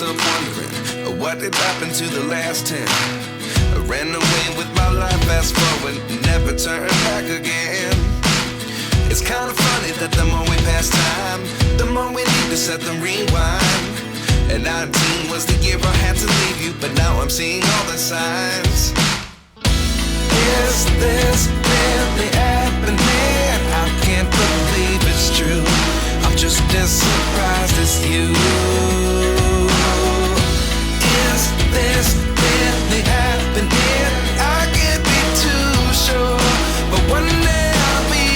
myself wondering, what did happen to the last 10? I ran away with my life, fast forward, never turn back again. It's kind of funny that the more we pass time, the more we need to set them rewind. And 19 was the year I had to leave you, but now I'm seeing all the signs. Is this really happening? I can't believe it's true. I'm just as surprised as you. Is this really happening? I can't be too sure, but one day I'll be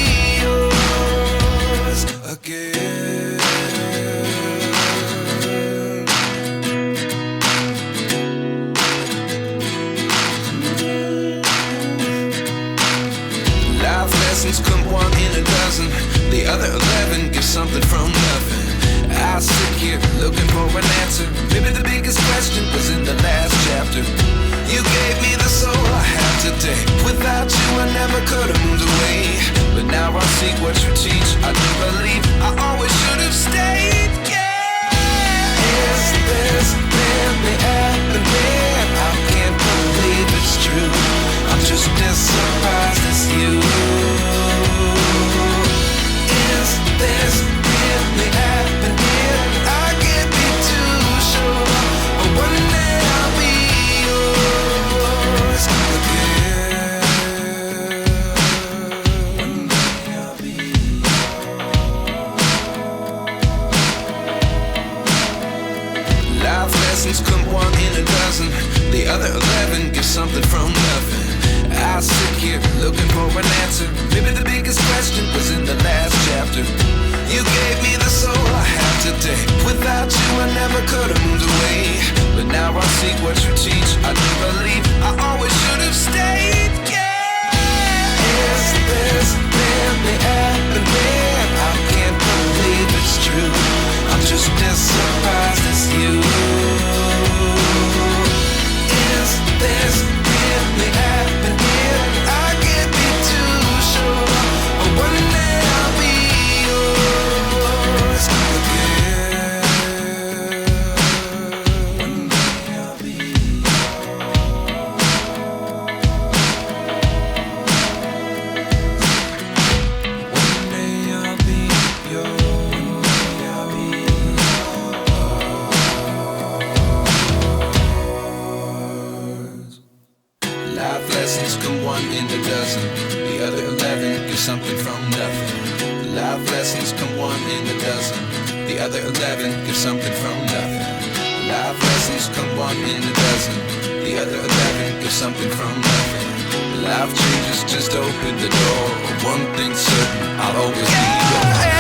yours again. Life lessons come one in a dozen. The other 11 give something from nothing. I sit here looking for an answer. Maybe the biggest question was in the last chapter. You gave me the soul I have today. Without you I never could have moved away. But now I see what you teach. I do believe I always should have stayed. Yeah. Is this really happening? I can't believe it's true. I'm just as surprised as you. Is this really happening? I can't be too sure, but one day I'll be yours again. One day I'll be yours. Life lessons come one in a dozen. The other 11 give something from nothing. I sit here looking for an answer. Maybe the biggest question was in the last chapter. You gave me the soul I have today. Without you I never could have moved away. But now I see what you teach. I do believe I always should have stayed. Yeah. Is this really happening? I can't believe it's true. I'm just as surprised as you. Is this really happening? I can't be too sure, but one day I'll be yours again. One day I'll be One day I'll be yours. One day I'll be yours. Life lessons come one in a dozen. The other 11 give something from nothing. Life lessons come one in a dozen. The other 11 give something from nothing. Life lessons come one in a dozen. The other 11 give something from nothing. Life changes just open the door. One thing's certain, I'll always be yours.